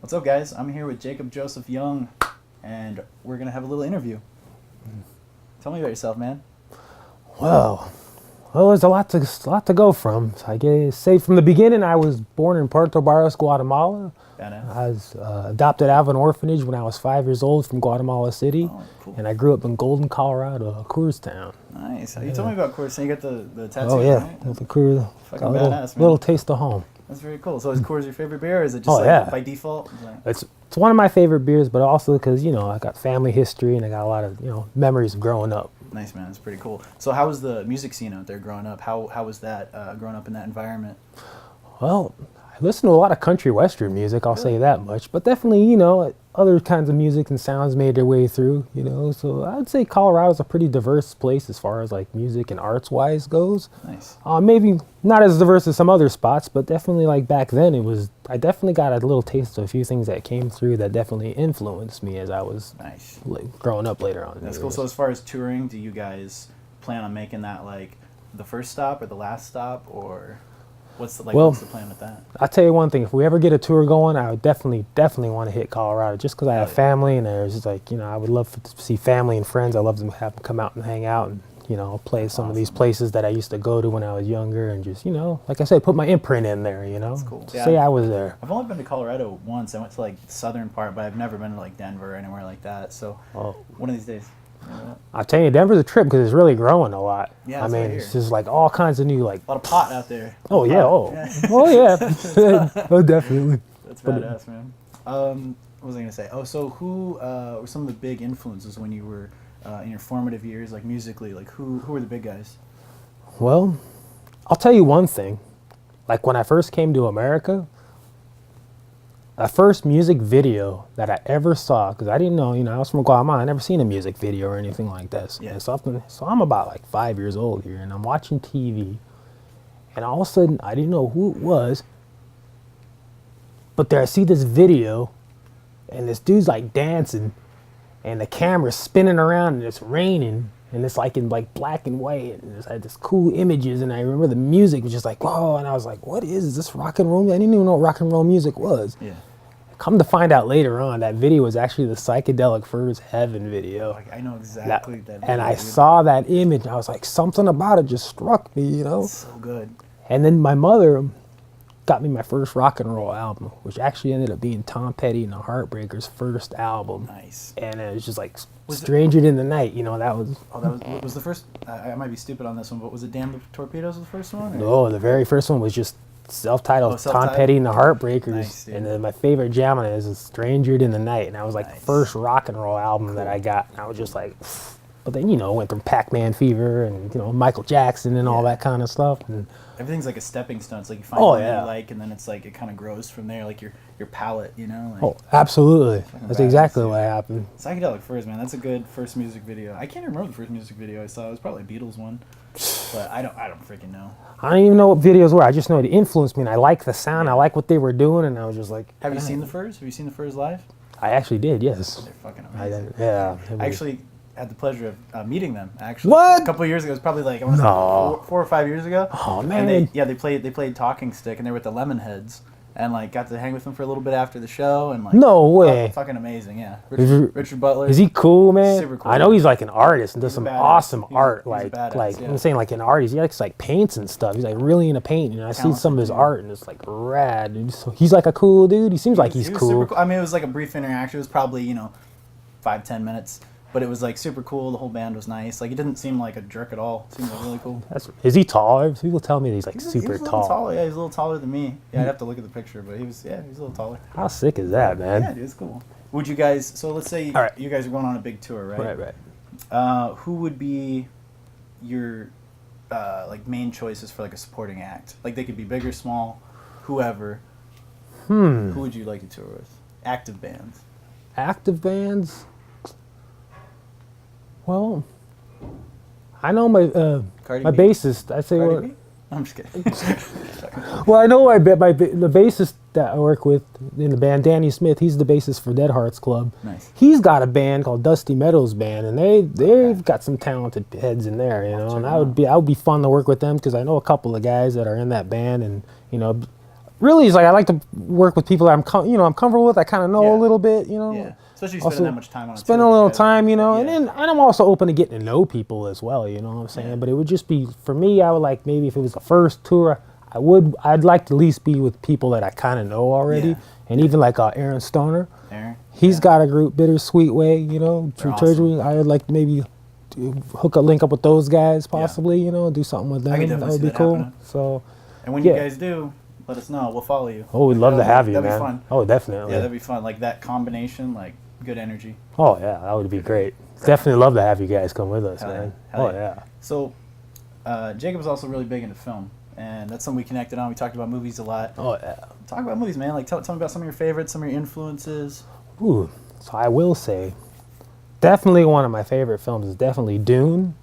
What's up, guys? I'm here with Jacob Joseph Young, and we're going to have a little interview. Tell me about yourself, man. Well, there's a lot to go from. So I guess say from the beginning, I was born in Puerto Barrios, Guatemala. Badass. I was adopted out of an orphanage when I was 5 years old from Guatemala City, Oh, cool. and I grew up in Golden, Colorado, Coors Town. Nice. You told me about Coors, so you got the tattoo, Oh yeah, right? with the Coors, Fucking got a little, badass, man. little taste of home. That's very cool. So is Coors your favorite beer, or is it just Oh, yeah. by default? Like, It's one of my favorite beers, but also because I got family history and I got a lot of memories of growing up. nice, man. That's pretty cool. So how was the music scene out there growing up? How was that growing up in that environment? Well, I listen to a lot of country western music, I'll say that much. But definitely, other kinds of music and sounds made their way through, So I would say Colorado's a pretty diverse place as far as like music and arts wise goes. Nice. Maybe not as diverse as some other spots, but definitely like back then I definitely got a little taste of a few things that came through that definitely influenced me as I was Nice. growing up later on. That's cool. So as far as touring, do you guys plan on making that like the first stop or the last stop, or what's the plan with that? I'll tell you one thing, if we ever get a tour going, I would definitely want to hit Colorado just because I have family and there's just like, I would love to see family and friends. I love to have them come out and hang out and, play some of these places that I used to go to when I was younger and just, like I said, put my imprint in there, That's cool. Say I was there. I've only been to Colorado once. I went to like the southern part, but I've never been to like Denver or anywhere like that. So one of these days. I'll tell you, Denver's a trip because it's really growing a lot. Yeah, I that's mean, what I it's hear. just like all kinds of new like. A lot of pot out there. Oh yeah, oh yeah, oh definitely. That's badass, man. What was I gonna say? Oh, so who were some of the big influences when you were in your formative years, like musically? Like who were the big guys? Well, I'll tell you one thing. Like when I first came to America, the first music video that I ever saw, because I didn't know, I was from Guatemala, I never seen a music video or anything like this. Yeah. So I'm about like 5 years old here, and I'm watching TV, and all of a sudden, I didn't know who it was, but there I see this video, and this dude's like dancing, and the camera's spinning around, and it's raining, and it's like in like black and white, and it's had this cool images, and I remember the music was just like, whoa, and I was like, what is this rock and roll? I didn't even know what rock and roll music was. Yeah. Come to find out later on, that video was actually the Psychedelic Furs Heaven video. Like I know exactly that. And I dude. saw that image, and I was like, something about it just struck me, It's so good. And then my mother got me my first rock and roll album, which actually ended up being Tom Petty and the Heartbreakers' first album. Nice. And it was just like Stranger in the Night, that was... Oh, that was the first. I might be stupid on this one, but was it Damn the Torpedoes the first one? Or? No, the very first one was just self-titled Tom self-titled? Petty and the Heartbreakers. Nice, dude. And then my favorite jam on it is Stranger in the Night. And that was like Nice. the first rock and roll album that I got. And I was just like... But then, went from Pac-Man Fever and, Michael Jackson and all that kind of stuff. And Everything's like a stepping stone. It's like you find one yeah. you like, and then it's like it kind of grows from there, like your palate, Like, oh, absolutely. That's badass, exactly dude. what happened. Psychedelic Furs, man. That's a good first music video. I can't remember the first music video I saw. It was probably a Beatles one, but I don't freaking know. I don't even know what videos were. I just know it influenced me, and I like the sound. I like what they were doing, and I was just like... Have you seen the Furs? Have you seen the Furs live? I actually did, yes. They're fucking amazing. Yeah. I actually had the pleasure of meeting them. Actually, What? A couple of years ago. It was probably like I want to No. say 4 or 5 years ago. Oh, And man. they played Talking Stick, and they were with the Lemonheads, and like got to hang with them for a little bit after the show, and like No way. fucking amazing, yeah. Is Richard Butler. Is he cool, man? Super cool. I know he's like an artist and does He's a some badass. awesome He's a art. badass, yeah. I'm saying like an artist. He likes like paints and stuff. He's like really into painting. And I see some of his Talented dude. art and it's like rad. Dude. So he's like a cool dude. He seems like he's He was cool. super cool. I mean, it was like a brief interaction. It was probably 5-10 minutes, but it was like super cool. The whole band was nice. Like it didn't seem like a jerk at all. It seemed like really cool. Is he tall? People tell me that he's like He super was a little tall. taller. Yeah, he was a little taller than me. Yeah, I'd have to look at the picture, but he was a little taller. How sick is that, man? Yeah, dude, it's cool. Would you guys? So let's say All right. you guys are going on a big tour, right? Right. Who would be your like main choices for like a supporting act? Like they could be big or small, whoever. Who would you like to tour with? Active bands. Active bands? Well, I know my Cardi my B? bassist. I say Cardi what? B? I'm just kidding. Well, I know the bassist that I work with in the band, Danny Smith. He's the bassist for Dead Hearts Club. Nice. He's got a band called Dusty Meadows Band, and they've got some talented heads in there, And I would be fun to work with them because I know a couple of guys that are in that band, and really, it's like I like to work with people that I'm comfortable with. I kind of know a little bit, Yeah, especially spending that much time on it. Spending a little time, yeah. and I'm also open to getting to know people as well. You know what I'm saying? Yeah. But it would just be for me. I would like maybe if it was the first tour, I'd like to at least be with people that I kind of know already, and even like Aaron Stoner. He's got a group, Bittersweet Way. Through Treasury. I would like to maybe link up with those guys possibly. Do something with them. That would be cool. Happening. So. And when you guys do, let us know. We'll follow you. Oh, we'd love to have you, man. That'd be fun. Oh, definitely. Yeah, that'd be fun. Like that combination, like good energy. Oh, yeah, that would be great. Definitely love to have you guys come with us, man. Hell yeah. So, Jacob's also really big into film, and that's something we connected on. We talked about movies a lot. Oh, yeah. Talk about movies, man. Like, tell me about some of your favorites, some of your influences. Ooh, so I will say, definitely one of my favorite films is definitely Dune.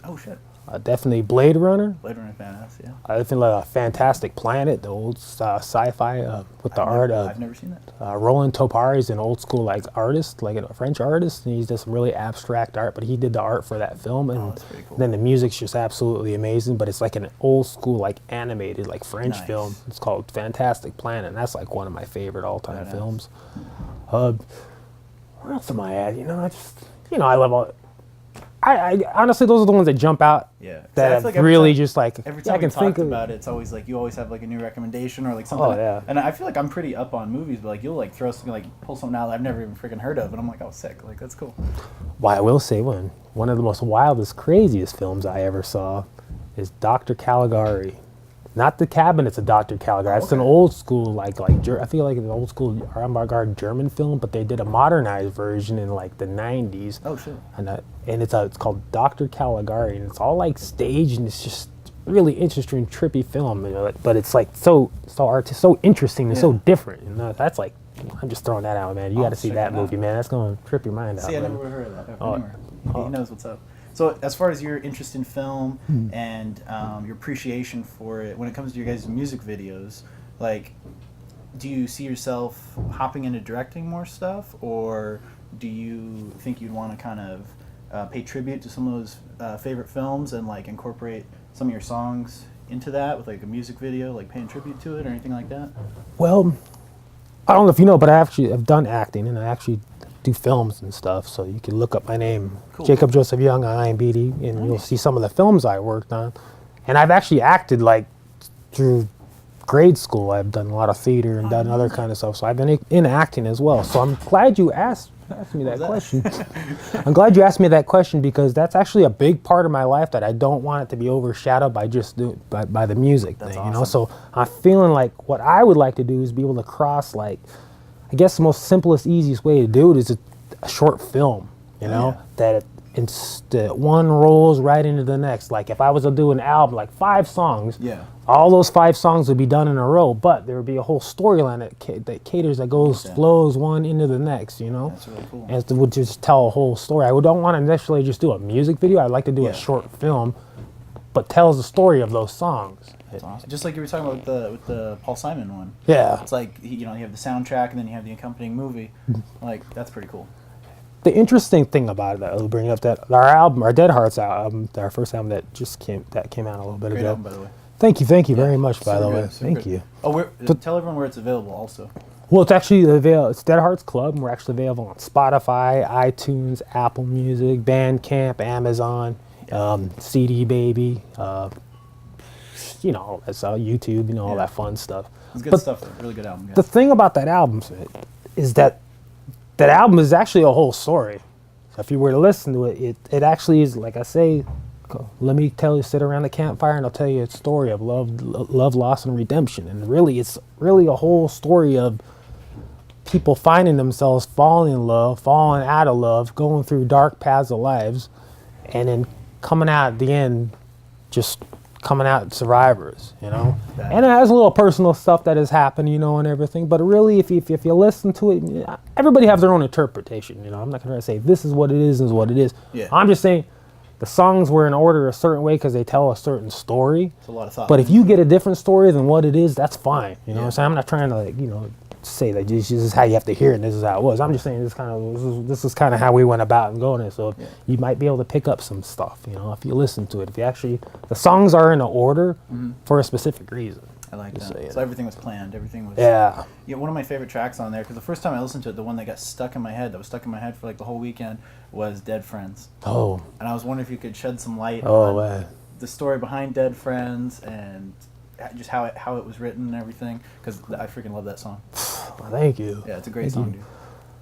Oh, shit. Definitely Blade Runner. Blade Runner, badass, yeah. I think like a Fantastic Planet, the old sci-fi with the art of. I've never seen that. Roland Topari is an old school artist, like a French artist, and he's just some really abstract art. But he did the art for that film, and that's pretty cool. Then the music's just absolutely amazing. But it's like an old school, animated, French film. It's called Fantastic Planet, and that's like one of my favorite all-time films. Where else am I at? I love all. I honestly, those are the ones that jump out. Yeah, that like really just every time I can think about it, it's always like you always have like a new recommendation or like something. Oh yeah. And I feel like I'm pretty up on movies, but you'll throw something pull something out that I've never even freaking heard of, and I'm like, oh, sick, that's cool. Well, I will say one of the most wildest, craziest films I ever saw is Dr. Caligari. Not The Cabinets of Dr. Caligari. It's an old school, I feel like an old school avant-garde German film, but they did a modernized version in the 90s. Oh shit! And it's called Dr. Caligari, and it's all staged, and it's just really interesting, trippy film. But it's so interesting and so different. And that's I'm just throwing that out, man. You got to see that movie, man. That's gonna trip your mind out. See, I never heard of that. He knows what's up. So as far as your interest in film and your appreciation for it, when it comes to your guys' music videos, do you see yourself hopping into directing more stuff, or do you think you'd want to kind of pay tribute to some of those favorite films and incorporate some of your songs into that with a music video, paying tribute to it or anything like that? Well, I don't know if you know, but I've done acting, and I actually do films and stuff, so you can look up my name, Jacob Joseph Young on IMDb, and you'll see some of the films I worked on. And I've actually acted through grade school. I've done a lot of theater and done other kind of stuff, so I've been in acting as well. So I'm glad you asked me that question. I'm glad you asked me that question, because that's actually a big part of my life that I don't want it to be overshadowed by by the music thing. Awesome. So I'm feeling what I would like to do is be able to cross I guess the most simplest, easiest way to do it is a short film, that one rolls right into the next. If I was to do an album, 5 songs, all those 5 songs would be done in a row, but there would be a whole storyline that caters, flows one into the next, That's really cool. And it would just tell a whole story. I don't want to necessarily just do a music video. I'd like to do a short film, but tells the story of those songs. That's awesome. Just like you were talking about with the Paul Simon one. Yeah. It's you have the soundtrack and then you have the accompanying movie. That's pretty cool. The interesting thing about it, that I'll bring up, that our Dead Hearts album, our first album that came out a little bit Great ago. album, by the way. Thank you very much, by the way. Thank you. Oh, tell everyone where it's available also. Well, it's actually it's Dead Hearts Club, and we're actually available on Spotify, iTunes, Apple Music, Bandcamp, Amazon, CD Baby, that's YouTube, all that fun stuff. It's good stuff, though. Really good album. The thing about that album is that album is actually a whole story. So if you were to listen to it, it actually is, like I say, let me sit around the campfire and I'll tell you a story of love, loss, and redemption. And really, it's really a whole story of people finding themselves falling in love, falling out of love, going through dark paths of lives, and then coming out at the end, just coming out survivors, And it has a little personal stuff that has happened, and everything. But really, if you listen to it, everybody has their own interpretation, I'm not going to say this is what it is what it is. Yeah. I'm just saying the songs were in order a certain way because they tell a certain story. It's a lot of thought. But if you get a different story than what it is, that's fine. You know what I'm saying? I'm not trying to say that this is how you have to hear it and this is how it was. I'm just saying this is kind of how we went about and going it. So you might be able to pick up some stuff, if you listen to it. If you actually, the songs are in order for a specific reason. I like Just that. so you So know. everything was planned. Everything was. Yeah. Yeah, one of my favorite tracks on there, because the first time I listened to it, the one that got stuck in my head, that was stuck in my head for like the whole weekend, was Dead Friends. Oh. And I was wondering if you could shed some light Oh, on man. the story behind Dead Friends and just how it was written and everything, because I freaking love that song. Well, thank you. Yeah, it's a great song, dude.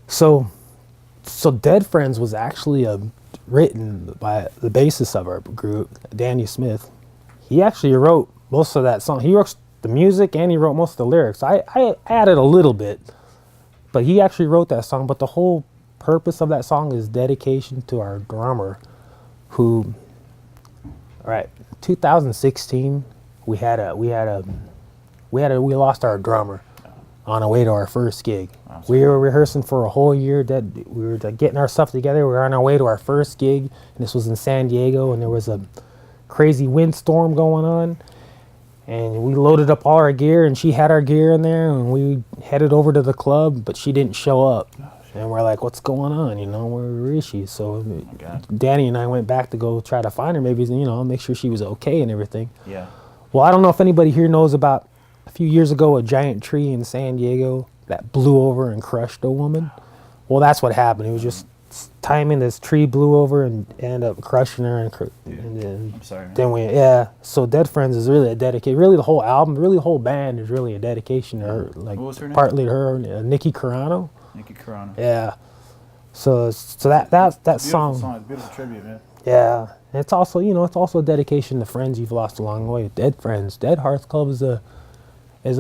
So Dead Friends was actually written by the bassist of our group, Danny Smith. He actually wrote most of that song. He wrote the music and he wrote most of the lyrics. I added a little bit, but he actually wrote that song. But the whole purpose of that song is dedication to our drummer, who, all right, 2016, we lost our drummer on our way to our first gig. We were rehearsing for a whole year. We were getting our stuff together. We were on our way to our first gig, and this was in San Diego, and there was a crazy windstorm going on. And we loaded up all our gear, and she had our gear in there, and we headed over to the club, but she didn't show up. And we're like, what's going on? You know, where is she? So Danny and I went back to go try to find her, maybe, you know, make sure she was okay and everything. Yeah. Well, I don't know if anybody here knows about a few years ago, a giant tree in San Diego that blew over and crushed a woman. Well, that's what happened. It was just timing. This tree blew over and ended up crushing her. And then, I'm sorry, man. then so Dead Friends is really a dedication. Really, the whole album, really the whole band is really a dedication to her. Like, What was her name? partly to her, Nikki Carano. Nikki Carano. Yeah. So that song. It's a beautiful tribute, man. Yeah. And it's also, you know, it's also a dedication to friends you've lost along the way. Dead Friends. Dead Hearts Club is a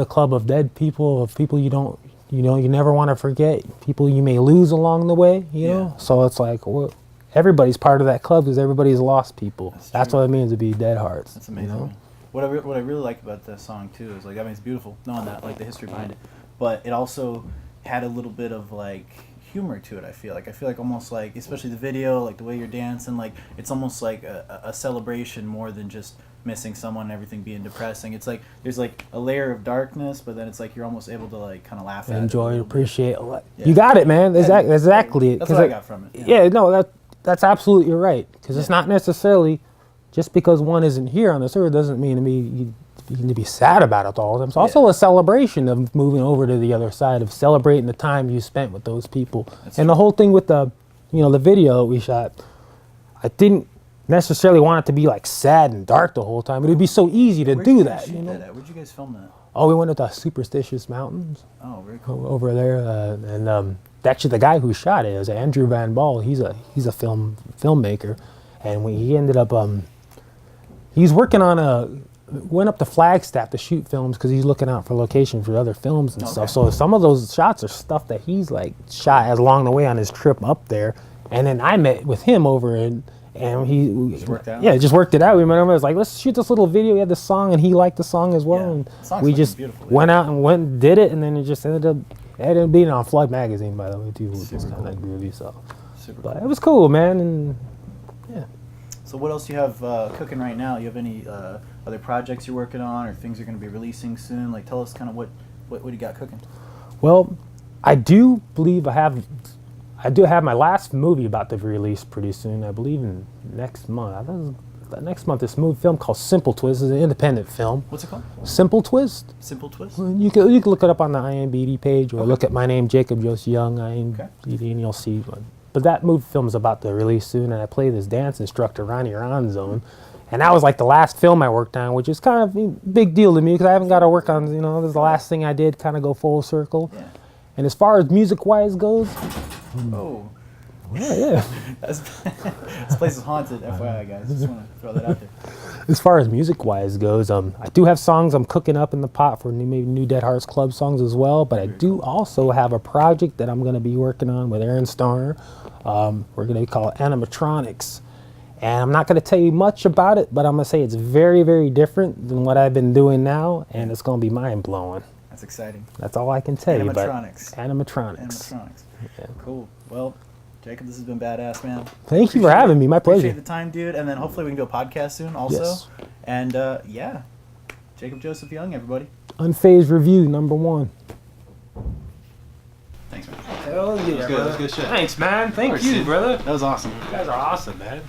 club of dead people, of people you don't, you know, you never want to forget, people you may lose along the way, you know? So it's like, well, everybody's part of that club because everybody's lost people. That's what it means to be Dead Hearts. That's amazing. You know? Man. What I really like about this song too is, like, I mean, it's beautiful knowing that, like, the history behind it, but it also had a little bit of like humor to it. I feel like almost like, especially the video, like the way you're dancing, like it's almost like a celebration more than just missing someone and everything being depressing. It's like there's like a layer of darkness, but then it's like you're almost able to like kind of laugh at enjoy it, appreciate it. Yeah. You got it, man. Exactly it. That's what I got from it. Yeah, no, that's absolutely right, because it's not necessarily just because one isn't here on this earth doesn't mean to me you need to be sad about it all the time. It's also a celebration of moving over to the other side, of celebrating the time you spent with those people. And the whole thing with the video we shot, I didn't necessarily want it to be like sad and dark the whole time. It would be so easy to do that. You know? Where'd you guys film that? Oh, we went to the Superstitious Mountains. Oh, very cool. Over there, and actually the guy who shot it is Andrew Van Ball. He's a filmmaker, and he ended up he's working on went up to Flagstaff to shoot films because he's looking out for location for other films and stuff. So some of those shots are stuff that he's like shot along the way on his trip up there. And then I met with him over and he just worked out. Yeah, just worked it out. We met him. I was like, let's shoot this little video. We had this song and he liked the song as well. Yeah. And The song's we fucking just beautiful, went out and did it, and then it just ended up being on Flood magazine, by the way, too, which was kind of groovy. So, but it was cool, man. And yeah. So what else do you have cooking right now? You have any other projects you're working on, or things you're going to be releasing soon? Like, tell us kind of what you got cooking. Well, I do believe I do have my last movie about to be released pretty soon. I believe in next month. I think next month. This film called Simple Twist is an independent film. What's it called? Simple Twist. Simple Twist. You can look it up on the IMDb page, or look at my name, Jacob Joseph Young, IMDb, and you'll see. But that movie film is about to release soon, and I play this dance instructor, Ronnie Ronzone. And that was like the last film I worked on, which is kind of a big deal to me because I haven't got to work on, this is the last thing I did, kind of go full circle. Yeah. And as far as music-wise goes, oh. Yeah. This place is haunted, FYI, guys. Just want to throw that out there. As far as music-wise goes, I do have songs I'm cooking up in the pot for maybe new Dead Hearts Club songs as well, but I do also have a project that I'm going to be working on with Aaron Starner. We're going to call it Animatronics. And I'm not going to tell you much about it, but I'm going to say it's very, very different than what I've been doing now, and it's going to be mind-blowing. That's exciting. That's all I can tell you. Animatronics. Animatronics. Yeah. Cool. Well, Jacob, this has been badass, man. Thank you for having me. My pleasure. Appreciate the time, dude. And then hopefully we can do a podcast soon also. Yes. And yeah, Jacob Joseph Young, everybody. Unfazed Review, #1. Thanks, man. Hell yeah, That was good. That was good shit. Thanks, man. Thank you, brother. That was awesome. You guys are awesome, man.